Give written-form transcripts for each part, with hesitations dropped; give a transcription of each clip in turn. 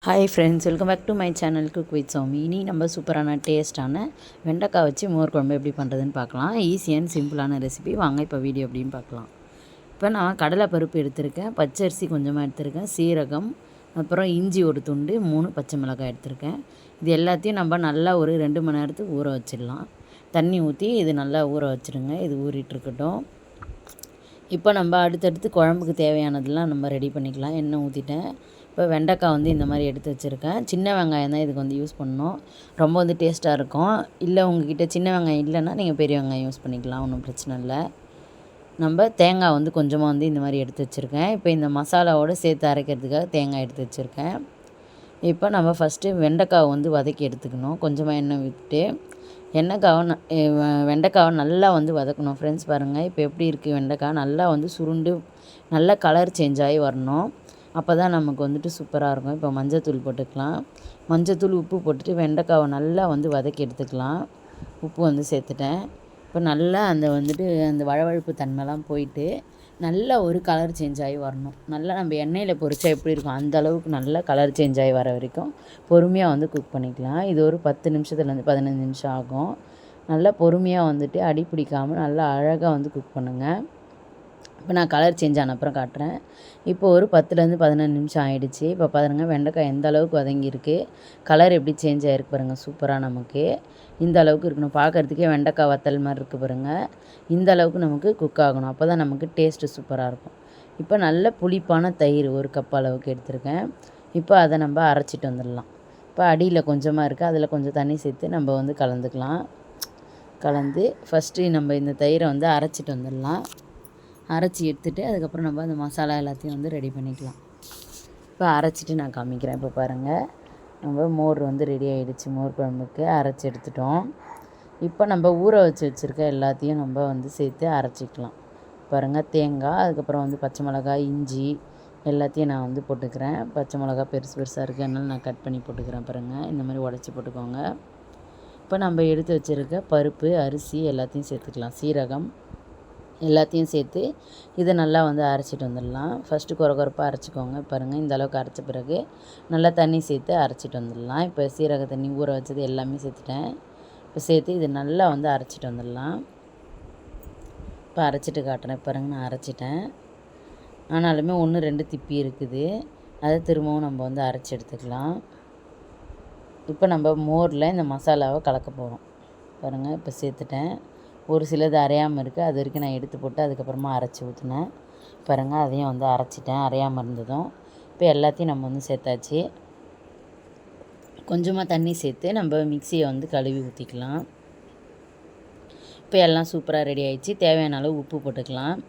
Hi friends, welcome back to my channel cook with Soumi. இனி நம்ம சூப்பரான டேஸ்ட்டான வெண்டைக்காய் வச்சு மோர் குழம்பு எப்படி பண்ணுறதுன்னு பார்க்கலாம். ஈஸி அண்ட் சிம்பிளான ரெசிபி. வாங்க இப்போ வீடியோ எப்படின்னு பார்க்கலாம். இப்போ நான் கடலைப்பருப்பு எடுத்திருக்கேன், பச்சரிசி கொஞ்சமாக எடுத்திருக்கேன், சீரகம், அப்புறம் இஞ்சி ஒரு துண்டு, 3 பச்சை மிளகாய் எடுத்திருக்கேன். இது எல்லாத்தையும் நம்ம நல்லா ஒரு 2 மணி நேரத்துக்கு ஊற வச்சிடலாம். தண்ணி ஊற்றி இது நல்லா ஊற வச்சுருங்க. இது ஊறிட்டுருக்கட்டும். இப்போ நம்ம அடுத்தடுத்து குழம்புக்கு தேவையானதெல்லாம் நம்ம ரெடி பண்ணிக்கலாம். எண்ணெய் ஊற்றிட்டேன். இப்போ வெண்டைக்காய் இந்த மாதிரி எடுத்து வச்சுருக்கேன். சின்ன வெங்காயம் தான் இதுக்கு யூஸ் பண்ணணும். ரொம்ப டேஸ்ட்டாக இருக்கும். இல்லை உங்கள்கிட்ட சின்ன வெங்காயம் இல்லைன்னா நீங்கள் பெரிய வெங்காயம் யூஸ் பண்ணிக்கலாம், ஒன்றும் பிரச்சனை இல்லை. நம்ம தேங்காய் கொஞ்சமாக இந்த மாதிரி எடுத்து வச்சுருக்கேன். இப்போ இந்த மசாலாவோடு சேர்த்து அரைக்கிறதுக்காக தேங்காய் எடுத்து வச்சுருக்கேன். இப்போ நம்ம ஃபஸ்ட்டு வெண்டைக்காவை வதக்கி எடுத்துக்கணும். கொஞ்சமாக எண்ணெய் விட்டு வெண்டைக்காவை நல்லா வதக்கணும். ஃப்ரெண்ட்ஸ் பாருங்கள், இப்போ எப்படி இருக்குது வெண்டைக்காய் நல்லா சுருண்டு நல்லா கலர் சேஞ்ச் ஆகி வரணும். அப்போ தான் நமக்கு சூப்பராக இருக்கும். இப்போ மஞ்சத்தூள் போட்டுக்கலாம். மஞ்சத்தூள், உப்பு போட்டுட்டு வெண்டைக்காவை நல்லா வதக்கி எடுத்துக்கலாம். உப்பு சேர்த்துட்டேன். இப்போ நல்லா அந்த வழவழப்பு தன்மைலாம் போயிட்டு நல்லா ஒரு கலர் சேஞ்ச் ஆகி வரணும். நல்லா நம்ம எண்ணெயில் பொரிச்சா எப்படி இருக்கும் அந்த அளவுக்கு நல்லா கலர் சேஞ்ச் ஆகி வர வரைக்கும் பொறுமையாக குக் பண்ணிக்கலாம். இது ஒரு 10 நிமிஷத்துலேருந்து 15 நிமிஷம் ஆகும். நல்லா பொறுமையாக அடி பிடிக்காமல் நல்லா அழகாக குக் பண்ணுங்கள். இப்போ நான் கலர் சேஞ்ச் ஆன அப்புறம் காட்டுறேன். இப்போ ஒரு 10லேருந்து 15 நிமிஷம் ஆகிடுச்சு. இப்போ பாருங்கள் வெண்டைக்காய் எந்த அளவுக்கு வதங்கியிருக்கு, கலர் எப்படி சேஞ்ச் ஆகிருக்கு பாருங்கள். சூப்பராக நமக்கு இந்த அளவுக்கு இருக்கணும். பார்க்குறதுக்கே வெண்டைக்காய் வத்தல் மாதிரி இருக்குது பாருங்கள். இந்த அளவுக்கு நமக்கு குக் ஆகணும். அப்போ தான் நமக்கு டேஸ்ட்டு சூப்பராக இருக்கும். இப்போ நல்ல புளிப்பான தயிர் 1 கப் அளவுக்கு எடுத்திருக்கேன். இப்போ அதை நம்ம அரைச்சிட்டு வந்துடலாம். இப்போ அடியில் கொஞ்சமாக இருக்குது, அதில் கொஞ்சம் தண்ணி சேர்த்து நம்ம கலந்துக்கலாம். கலந்து ஃபஸ்ட்டு நம்ம இந்த தயிரை அரைச்சிட்டு வந்துடலாம். அரைச்சி எடுத்துகிட்டு அதுக்கப்புறம் நம்ம அந்த மசாலா எல்லாத்தையும் ரெடி பண்ணிக்கலாம். இப்போ அரைச்சிட்டு நான் காமிக்கிறேன். இப்போ பாருங்கள், நம்ம மோர் ரெடி ஆகிடுச்சு. மோர் குழம்புக்கு அரைச்சி எடுத்துட்டோம். இப்போ நம்ம ஊற வச்சுருக்க எல்லாத்தையும் நம்ம சேர்த்து அரைச்சிக்கலாம். பாருங்கள், தேங்காய், அதுக்கப்புறம் பச்சை மிளகாய், இஞ்சி எல்லாத்தையும் நான் போட்டுக்கிறேன். பச்சை மிளகாய் பெருசு பெருசாக இருக்குது, அதனால் நான் கட் பண்ணி போட்டுக்கிறேன். பாருங்கள், இந்த மாதிரி உடச்சி போட்டுக்கோங்க. இப்போ நம்ம எடுத்து வச்சுருக்க பருப்பு, அரிசி எல்லாத்தையும் சேர்த்துக்கலாம். சீரகம் எல்லாத்தையும் சேர்த்து இதை நல்லா அரைச்சிட்டு வந்துடலாம். ஃபஸ்ட்டு கொரப்பாக அரைச்சிக்கோங்க. பாருங்கள், இந்த அளவுக்கு அரைச்ச பிறகு நல்லா தண்ணி சேர்த்து அரைச்சிட்டு வந்துடலாம். இப்போ சீரக தண்ணி ஊற வச்சது எல்லாமே சேர்த்துட்டேன். இப்போ சேர்த்து இது நல்லா அரைச்சிட்டு வந்துடலாம். இப்போ அரைச்சிட்டு காட்டுறேன். பாருங்கள், நான் அரைச்சிட்டேன். ஆனாலுமே 1-2 திப்பி இருக்குது. அதை திரும்பவும் நம்ம அரைச்சி எடுத்துக்கலாம். இப்போ நம்ம மோரில் இந்த மசாலாவை கலக்க போகிறோம். பாருங்கள், இப்போ சேர்த்துட்டேன். ஒரு சிலது அரையாமல் இருக்குது, அது வரைக்கும் நான் எடுத்து போட்டு அதுக்கப்புறமா அரைச்சி ஊற்றினேன். பாருங்கள், அதையும் அரைச்சிட்டேன், அரையாமல் இருந்ததும். இப்போ எல்லாத்தையும் நம்ம சேர்த்தாச்சு. கொஞ்சமாக தண்ணி சேர்த்து நம்ம மிக்சியை கழுவி ஊற்றிக்கலாம். இப்போ எல்லாம் சூப்பராக ரெடி ஆகிடுச்சு. தேவையான அளவு உப்பு போட்டுக்கலாம்.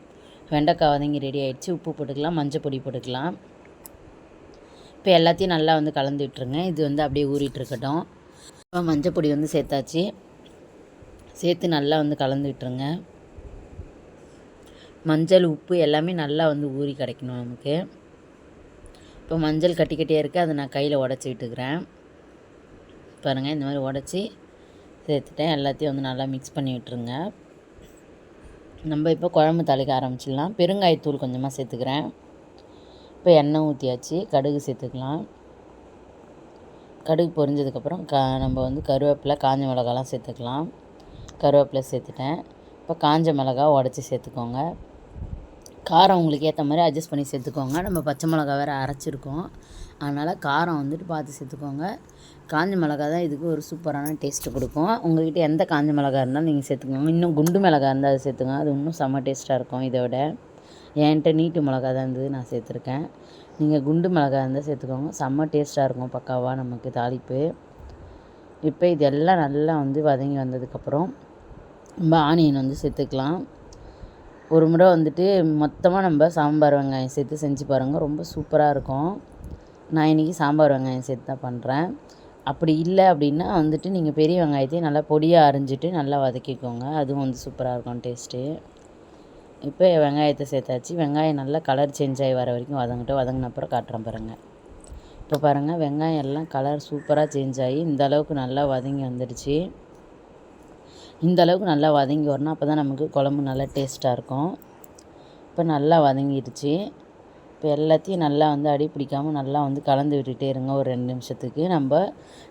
வெண்டைக்காய் வதங்கி ரெடி ஆகிடுச்சு. உப்பு போட்டுக்கலாம், மஞ்சள் பொடி போட்டுக்கலாம். இப்போ எல்லாத்தையும் நல்லா கலந்து விட்டுருங்க. இது அப்படியே ஊறிட்டுருக்கட்டும். இப்போ மஞ்சள் பொடி சேர்த்தாச்சு. சேர்த்து நல்லா கலந்து விட்டுருங்க. மஞ்சள், உப்பு எல்லாமே நல்லா ஊறி கிடைக்கணும் நமக்கு. இப்போ மஞ்சள் கட்டி கட்டியாக இருக்குது, அதை நான் கையில் உடச்சி விட்டுக்கிறேன். பாருங்கள், இந்த மாதிரி உடச்சி சேர்த்துட்டேன். எல்லாத்தையும் நல்லா மிக்ஸ் பண்ணி விட்டுருங்க. நம்ம இப்போ குழம்பு தாளிக்க ஆரம்பிச்சிடலாம். பெருங்காயத்தூள் கொஞ்சமாக சேர்த்துக்கிறேன். இப்போ எண்ணெய் ஊற்றியாச்சு. கடுகு சேர்த்துக்கலாம். கடுகு பொரிஞ்சதுக்கப்புறம் நம்ம கருவேப்பிலை, காஞ்ச மிளகாலாம் சேர்த்துக்கலாம். கருவேப்பிலை சேர்த்துட்டேன். இப்போ காஞ்ச மிளகா உடச்சி சேர்த்துக்கோங்க. காரம் உங்களுக்கு ஏற்ற மாதிரி அட்ஜஸ்ட் பண்ணி சேர்த்துக்கோங்க. நம்ம பச்சை மிளகா வேறு அரைச்சிருக்கோம், அதனால் காரம் பார்த்து சேர்த்துக்கோங்க. காஞ்ச மிளகா தான் இதுக்கு ஒரு சூப்பரான டேஸ்ட்டு கொடுக்கும். உங்கள்கிட்ட எந்த காஞ்ச மிளகா இருந்தாலும் நீங்கள் சேர்த்துக்கோங்க. இன்னும் குண்டு மிளகா இருந்தால் அதை சேர்த்துங்க, அது இன்னும் செம்ம டேஸ்ட்டாக இருக்கும். இதை விட என்கிட்ட நீட்டு மிளகா தான் இருந்தது, நான் சேர்த்துருக்கேன். நீங்கள் குண்டு மிளகா இருந்தால் சேர்த்துக்கோங்க, செம்ம டேஸ்ட்டாக இருக்கும். பக்காவாக நமக்கு தாளிப்பு. இப்போ இதெல்லாம் நல்லா வதங்கி வந்ததுக்கப்புறம் நம்ம ஆனியன் சேர்த்துக்கலாம். ஒரு முறை மொத்தமாக நம்ம சாம்பார் வெங்காயம் சேர்த்து செஞ்சு பாருங்கள், ரொம்ப சூப்பராக இருக்கும். நான் இன்றைக்கி சாம்பார் வெங்காயம் சேர்த்து தான் பண்ணுறேன். அப்படி இல்லை அப்படின்னா நீங்கள் பெரிய வெங்காயத்தையும் நல்லா பொடியாக அரிஞ்சிட்டு நல்லா வதக்கிக்கோங்க, அதுவும் சூப்பராக இருக்கும் டேஸ்ட்டு. இப்போ வெங்காயத்தை சேர்த்தாச்சு. வெங்காயம் நல்லா கலர் சேஞ்ச் ஆகி வர வரைக்கும் வதங்கின அப்புறம் காட்டுறேன் பாருங்கள். இப்போ பாருங்கள், வெங்காயம் எல்லாம் கலர் சூப்பராக சேஞ்ச் ஆகி இந்த அளவுக்கு நல்லா வதங்கி வந்துடுச்சு. இந்த அளவுக்கு நல்லா வதங்கி வரணும், அப்போ தான் நமக்கு குழம்பு நல்லா டேஸ்ட்டாக இருக்கும். இப்போ நல்லா வதங்கிடுச்சு. இப்போ இப்போ எல்லாத்தையும் நல்லா வந்து அடி பிடிக்காமல் நல்லா வந்து கலந்து விட்டுகிட்டே இருங்க. ஒரு 2 நிமிஷத்துக்கு நம்ம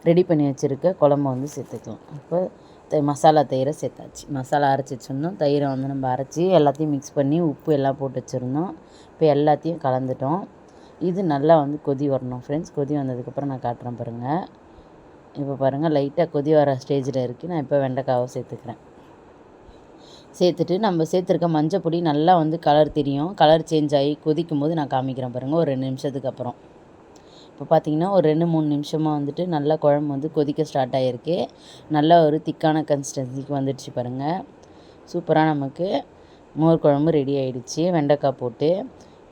ரெடி பண்ணி வச்சுருக்க குழம்ப வந்து சேர்த்துக்கலாம். இப்போ மசாலா தயிரை சேர்த்தாச்சு. மசாலா அரைச்சி வச்சுருந்தோம். தயிரை வந்து நம்ம அரைச்சி எல்லாத்தையும் மிக்ஸ் பண்ணி உப்பு எல்லாம் போட்டு வச்சுருந்தோம். இப்போ எல்லாத்தையும் கலந்துட்டோம். இது நல்லா வந்து கொதி வரணும் ஃப்ரெண்ட்ஸ். கொதி வந்ததுக்கப்புறம் நான் காட்டுறேன் பாருங்கள். இப்போ பாருங்கள் லைட்டாக கொதி வர ஸ்டேஜில் இருக்குது. நான் இப்போ வெண்டைக்காவை சேர்த்துக்கிறேன். சேர்த்துட்டு நம்ம சேர்த்துருக்க மஞ்சள் பொடி நல்லா வந்து கலர் தெரியும். கலர் சேஞ்ச் ஆகி கொதிக்கும் போது நான் காமிக்கிறேன் பாருங்கள். ஒரு 2 நிமிஷத்துக்கு அப்புறம். இப்போ பார்த்திங்கன்னா ஒரு 2-3 நிமிஷமாக வந்துட்டு நல்லா குழம்பு வந்து கொதிக்க ஸ்டார்ட் ஆகிருக்கு. நல்லா ஒரு திக்கான கன்சிஸ்டன்சிக்கு வந்துடுச்சு பாருங்கள். சூப்பராக நமக்கு மோர் குழம்பு ரெடி ஆகிடுச்சு வெண்டைக்காய் போட்டு.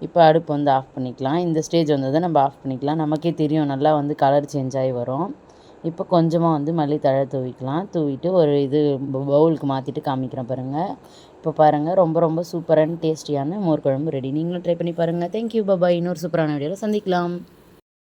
இப்போ அடுப்பு வந்து ஆஃப் பண்ணிக்கலாம். இந்த ஸ்டேஜ் வந்ததை நம்ம ஆஃப் பண்ணிக்கலாம். நமக்கே தெரியும் நல்லா வந்து கலர் சேஞ்ச் ஆகி வரும். இப்போ கொஞ்சமாக வந்து மல்லித்தழை தூவிக்கலாம். தூவிட்டு ஒரு பவுலுக்கு மாற்றிட்டு காமிக்கிறேன் பாருங்கள். இப்போ பாருங்கள் ரொம்ப ரொம்ப சூப்பரான டேஸ்டியான மோர் குழம்பு ரெடி. நீங்களும் ட்ரை பண்ணி பாருங்கள். Thank you bye. இன்னொரு சூப்பரான வீடியோவில் சந்திக்கலாம்.